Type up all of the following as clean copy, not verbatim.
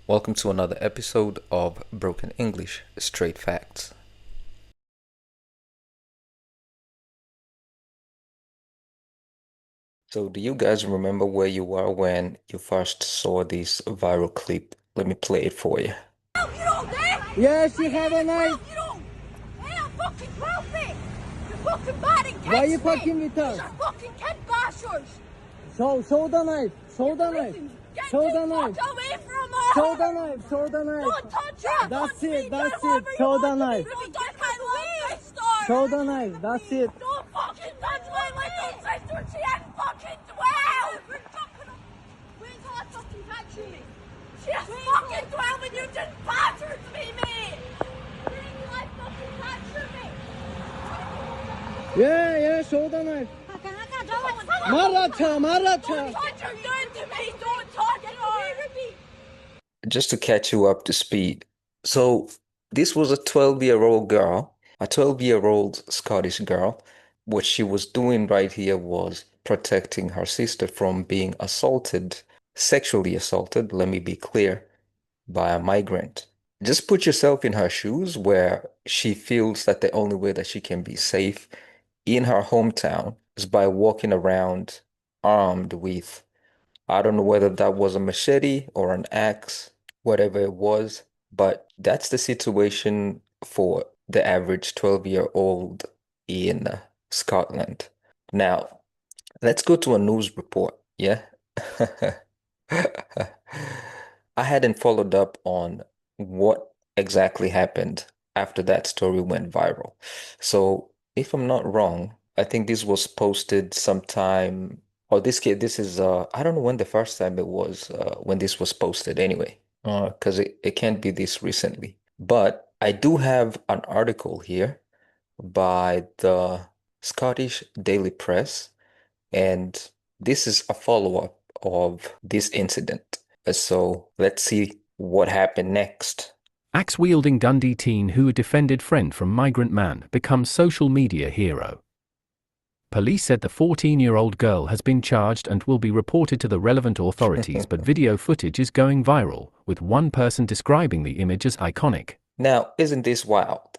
Welcome to another episode of Broken English, Straight Facts. So, do you guys remember where you were when you first saw this viral clip? Let me play it for you. You don't dare! Yes, you have a knife. You don't! Hey, I'm fucking wealthy! You're fucking bad and Why are you fucking with us? These are fucking kid bashers! Show the knife. Show the knife. Get Show the the knife. fuck away from her! Show the knife. Show the knife. Don't touch her! That's Don't it, speak that's her, it. whatever Show you the want to knife. do. Don't touch my little sister! Show the knife. That's it. Don't fucking touch my little sister! She ain't fucking 12! Wait till I fucking catch you, mate. She is fucking 12 and you just battered me, mate! Wait till I fucking catch you, mate! Yeah, show the knife. Maracha. Don't touch her down to me! Don't touch her! Just to catch you up to speed. So, this was a 12-year-old girl, a 12-year-old Scottish girl. What she was doing right here was protecting her sister from being assaulted, sexually assaulted, let me be clear, by a migrant. Just put yourself in her shoes where she feels that the only way that she can be safe in her hometown is by walking around armed with, I don't know whether that was a machete or an axe, whatever it was, but that's the situation for the average 12-year-old in Scotland. Now, let's go to a news report, yeah? I hadn't followed up on what exactly happened after that story went viral. So, if I'm not wrong, I think this was posted sometime, or this is I don't know when the first time it was when this was posted anyway, because it can't be this recently. But I do have an article here by the Scottish Daily Press, and this is a follow-up of this incident. So let's see what happened next. Axe-wielding Dundee teen who defended friend from migrant man becomes social media hero. Police said the 14-year-old girl has been charged and will be reported to the relevant authorities, but video footage is going viral, with one person describing the image as iconic. Now, isn't this wild?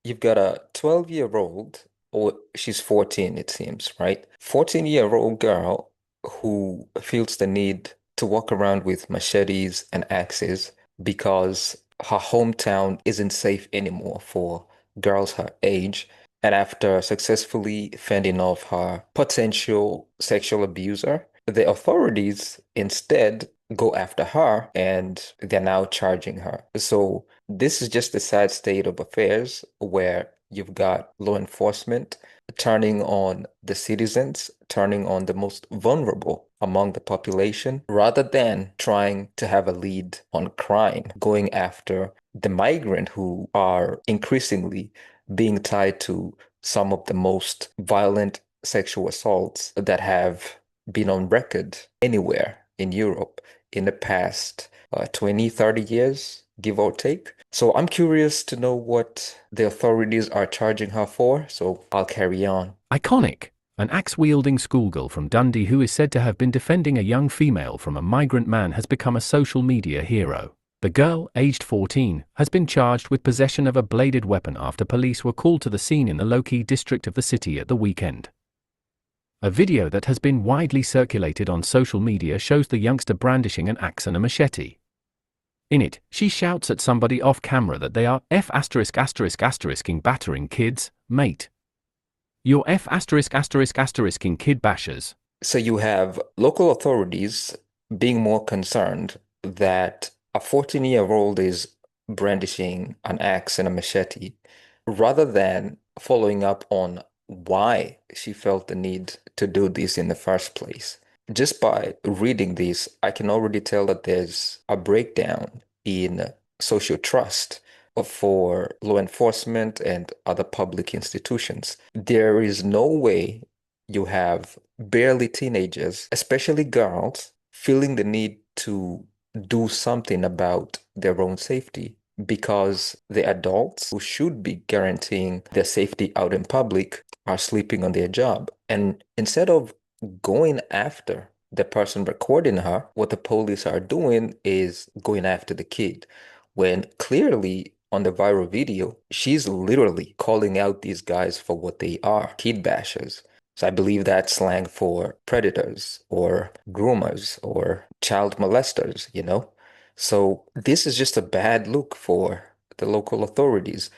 You've got a 12-year-old, or she's 14, it seems, right? 14-year-old girl who feels the need to walk around with machetes and axes because her hometown isn't safe anymore for girls her age. And after successfully fending off her potential sexual abuser, the authorities instead go after her and they're now charging her. So this is just the sad state of affairs where you've got law enforcement turning on the citizens, turning on the most vulnerable among the population, rather than trying to have a lead on crime, going after the migrant who are increasingly being tied to some of the most violent sexual assaults that have been on record anywhere in Europe in the past 20, 30 years, give or take. So I'm curious to know what the authorities are charging her for, so I'll carry on. Iconic. An axe-wielding schoolgirl from Dundee who is said to have been defending a young female from a migrant man has become a social media hero. The girl, aged 14, has been charged with possession of a bladed weapon after police were called to the scene in the Low-key district of the city at the weekend. A video that has been widely circulated on social media shows the youngster brandishing an axe and a machete. In it, she shouts at somebody off camera that they are F******ing battering kids, mate. You're F******ing kid bashers. So you have local authorities being more concerned that a 14-year-old is brandishing an axe and a machete rather than following up on why she felt the need to do this in the first place. Just by reading this, I can already tell that there's a breakdown in social trust for law enforcement and other public institutions. There is no way you have barely teenagers, especially girls, feeling the need to do something about their own safety because the adults who should be guaranteeing their safety out in public are sleeping on their job. And instead of going after the person recording her, what the police are doing is going after the kid. When clearly on the viral video, she's literally calling out these guys for what they are, kid bashers. So I believe that's slang for predators or groomers or child molesters, you know? So this is just a bad look for the local authorities.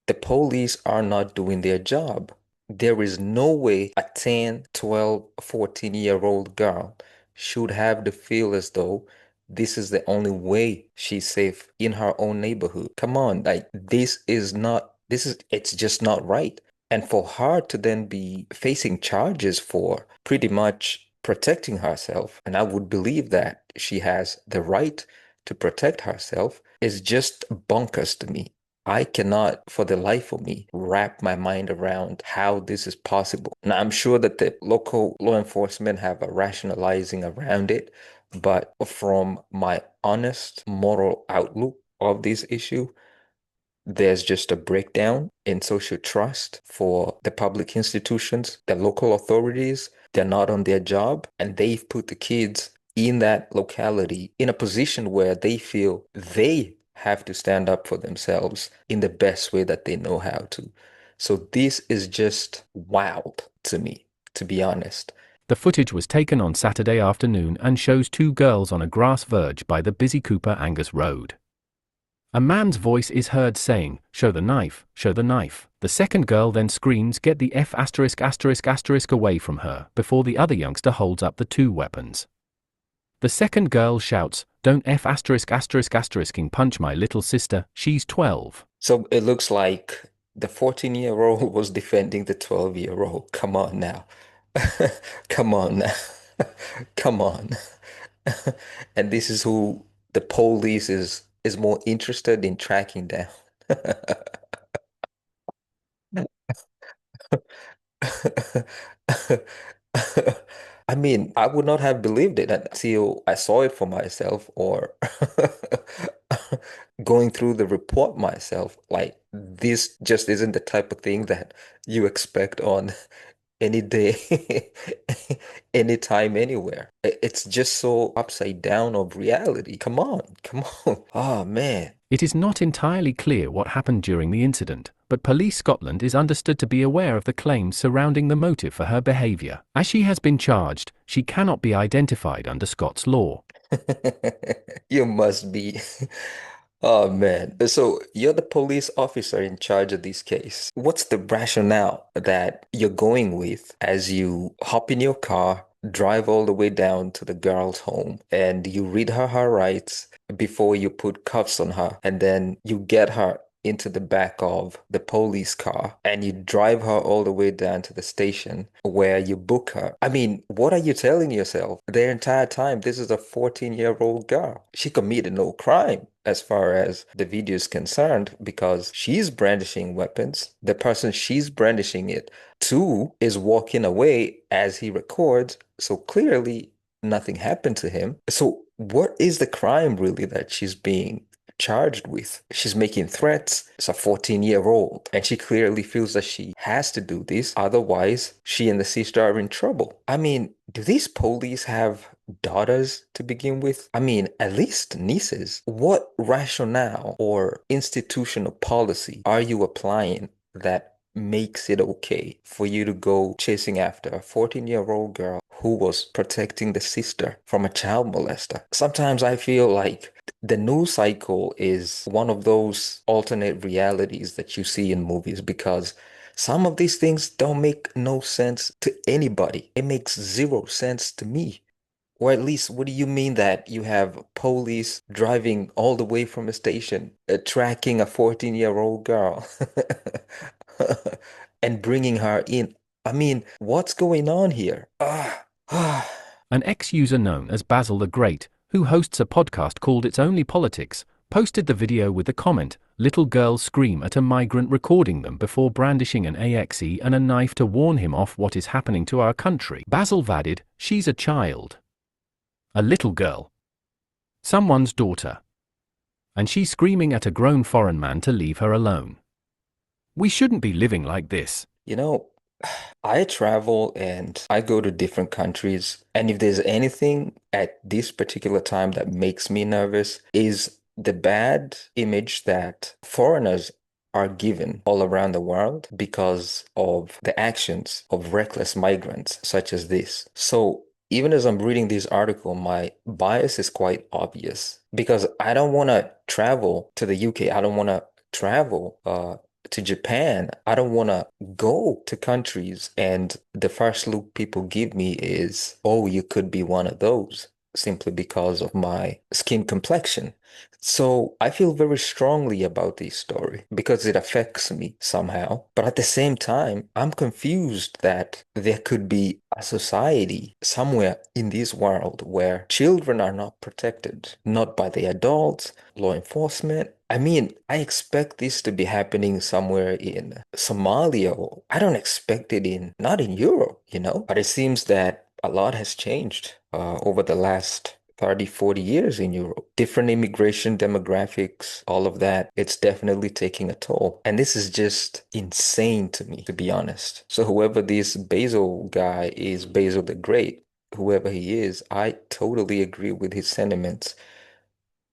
The police are not doing their job. There is no way a 10, 12, 14-year-old girl should have to feel as though this is the only way she's safe in her own neighborhood. Come on, like it's just not right. And for her to then be facing charges for pretty much protecting herself, and I would believe that she has the right to protect herself, is just bonkers to me. I cannot, for the life of me, wrap my mind around how this is possible. Now, I'm sure that the local law enforcement have a rationalizing around it, but from my honest moral outlook of this issue, there's just a breakdown in social trust for the public institutions, the local authorities. They're not on their job, and they've put the kids in that locality in a position where they feel they have to stand up for themselves in the best way that they know how to. So this is just wild to me, to be honest. The footage was taken on Saturday afternoon and shows two girls on a grass verge by the busy Cooper Angus Road. A man's voice is heard saying, "Show the knife, show the knife." The second girl then screams, "Get the F*** away from her," before the other youngster holds up the two weapons. The second girl shouts, "Don't F*** punch my little sister, she's 12. So it looks like the 14-year-old was defending the 12-year-old. Come on now. Come on now. Come on. And this is who the police is more interested in tracking down. I mean, I would not have believed it until I saw it for myself or going through the report myself. Like, this just isn't the type of thing that you expect on any day, anytime, anywhere. It's just so upside down of reality. Come on, come on. Oh, man. It is not entirely clear what happened during the incident, but Police Scotland is understood to be aware of the claims surrounding the motive for her behaviour. As she has been charged, she cannot be identified under Scots law. You must be. Oh man. So you're the police officer in charge of this case. What's the rationale that you're going with as you hop in your car, drive all the way down to the girl's home, and you read her rights before you put cuffs on her, and then you get her into the back of the police car and you drive her all the way down to the station where you book her? I mean, what are you telling yourself? The entire time, this is a 14-year-old girl. She committed no crime as far as the video is concerned because she's brandishing weapons. The person she's brandishing it to is walking away as he records. So clearly nothing happened to him. So what is the crime really that she's being charged with? She's making threats. It's a 14-year-old, and she clearly feels that she has to do this. Otherwise, she and the sister are in trouble. I mean, do these police have daughters to begin with? I mean, at least nieces. What rationale or institutional policy are you applying that makes it okay for you to go chasing after a 14-year-old girl who was protecting the sister from a child molester? Sometimes I feel like the news cycle is one of those alternate realities that you see in movies because some of these things don't make no sense to anybody. It makes zero sense to me. Or at least, what do you mean that you have police driving all the way from a station, tracking a 14-year-old girl and bringing her in? I mean, what's going on here? An ex-user known as Basil the Great, who hosts a podcast called It's Only Politics, posted the video with the comment, "Little girls scream at a migrant recording them before brandishing an axe and a knife to warn him off what is happening to our country." Basil added, "She's a child. A little girl. Someone's daughter. And she's screaming at a grown foreign man to leave her alone. We shouldn't be living like this." You know, I travel and I go to different countries. And if there's anything at this particular time that makes me nervous, is the bad image that foreigners are given all around the world because of the actions of reckless migrants such as this. So even as I'm reading this article, my bias is quite obvious because I don't want to travel to the UK. I don't want to travel to Japan. I don't want to go to countries and the first look people give me is, oh, you could be one of those simply because of my skin complexion. So I feel very strongly about this story because it affects me somehow. But at the same time, I'm confused that there could be a society somewhere in this world where children are not protected, not by the adults, law enforcement. I mean, I expect this to be happening somewhere in Somalia. I don't expect it not in Europe, But it seems that a lot has changed over the last 30, 40 years in Europe. Different immigration demographics, all of that, it's definitely taking a toll. And this is just insane to me, to be honest. So whoever this Basil guy is, Basil the Great, whoever he is, I totally agree with his sentiments.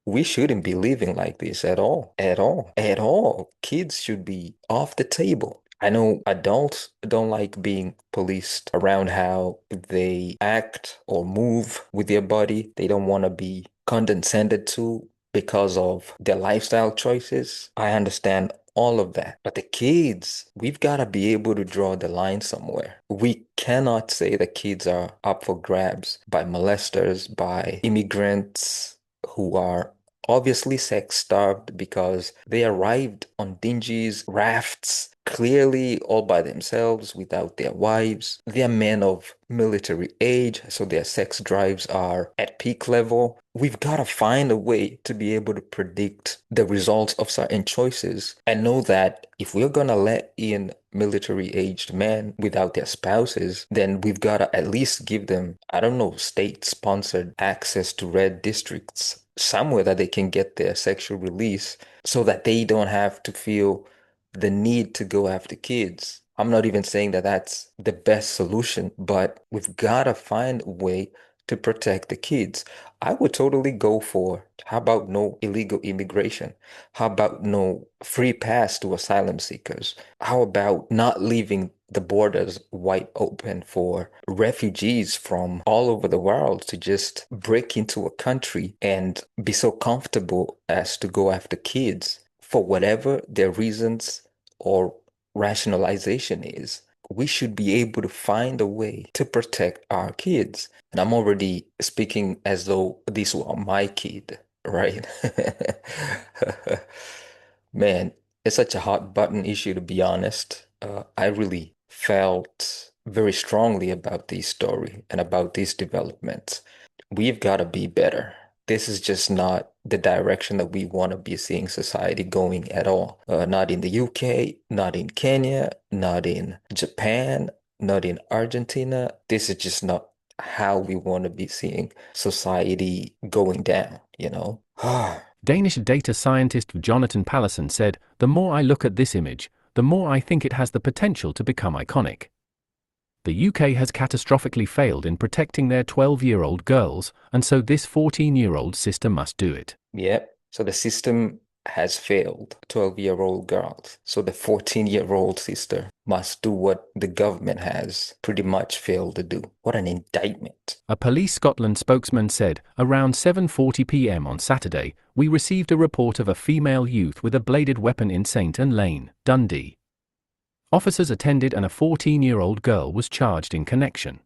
We shouldn't be living like this at all, at all, at all. Kids should be off the table. I know adults don't like being policed around how they act or move with their body. They don't want to be condescended to because of their lifestyle choices. I understand all of that. But the kids, we've got to be able to draw the line somewhere. We cannot say that kids are up for grabs by molesters, by immigrants who are obviously sex-starved because they arrived on dingies, rafts, clearly all by themselves without their wives. They are men of military age, so their sex drives are at peak level. We've got to find a way to be able to predict the results of certain choices and know that if we're going to let in military-aged men without their spouses, then we've got to at least give them, I don't know, state-sponsored access to red districts somewhere that they can get their sexual release so that they don't have to feel the need to go after kids. I'm not even saying that that's the best solution, but we've got to find a way to protect the kids. I would totally go for how about no illegal immigration? How about no free pass to asylum seekers? How about not leaving the borders wide open for refugees from all over the world to just break into a country and be so comfortable as to go after kids for whatever their reasons or rationalization is? We should be able to find a way to protect our kids. And I'm already speaking as though this were my kid, right? Man, it's such a hot button issue, to be honest. I really felt very strongly about this story and about these developments. We've got to be better. This is just not the direction that we want to be seeing society going at all. Not in the UK, not in Kenya, not in Japan, not in Argentina. This is just not how we want to be seeing society going down, you know? Danish data scientist Jonathan Pallison said, "The more I look at this image, the more I think it has the potential to become iconic. The UK has catastrophically failed in protecting their 12-year-old girls, and so this 14-year-old sister must do it." Yep. So the system has failed 12-year-old girls. So the 14-year-old sister must do what the government has pretty much failed to do. What an indictment. A Police Scotland spokesman said, "Around 7:40 p.m. on Saturday, we received a report of a female youth with a bladed weapon in St. Anne Lane, Dundee. Officers attended and a 14-year-old girl was charged in connection.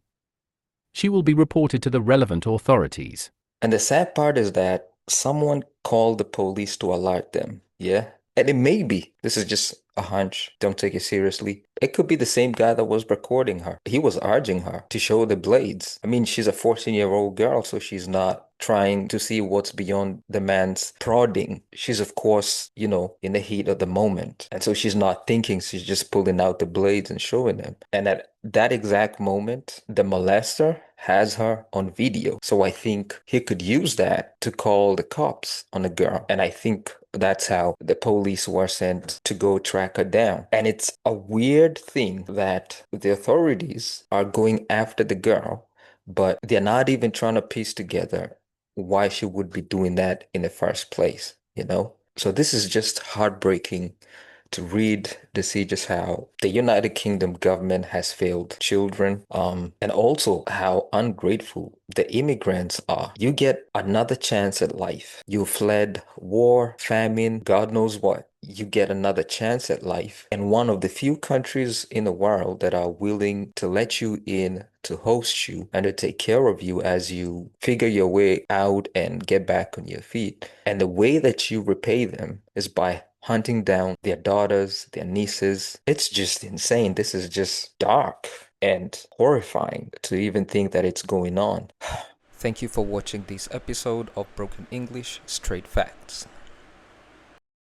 She will be reported to the relevant authorities." And the sad part is that someone called the police to alert them. Yeah. And it may be, this is just a hunch, don't take it seriously. It could be the same guy that was recording her. He was urging her to show the blades. I mean, she's a 14-year-old girl, so she's not trying to see what's beyond the man's prodding. She's, of course, in the heat of the moment. And so she's not thinking, she's just pulling out the blades and showing them. And at that exact moment, the molester has her on video. So I think he could use that to call the cops on the girl. And I think that's how the police were sent to go track her down. And it's a weird thing that the authorities are going after the girl, but they're not even trying to piece together why she would be doing that in the first place, you know? So this is just heartbreaking to read to see just how the United Kingdom government has failed children, and also how ungrateful the immigrants are. You get another chance at life. You fled war, famine, God knows what. You get another chance at life. And one of the few countries in the world that are willing to let you in, to host you, and to take care of you as you figure your way out and get back on your feet. And the way that you repay them is by hunting down their daughters, their nieces. It's just insane. This is just dark and horrifying to even think that it's going on. Thank you for watching this episode of Broken English Straight Facts.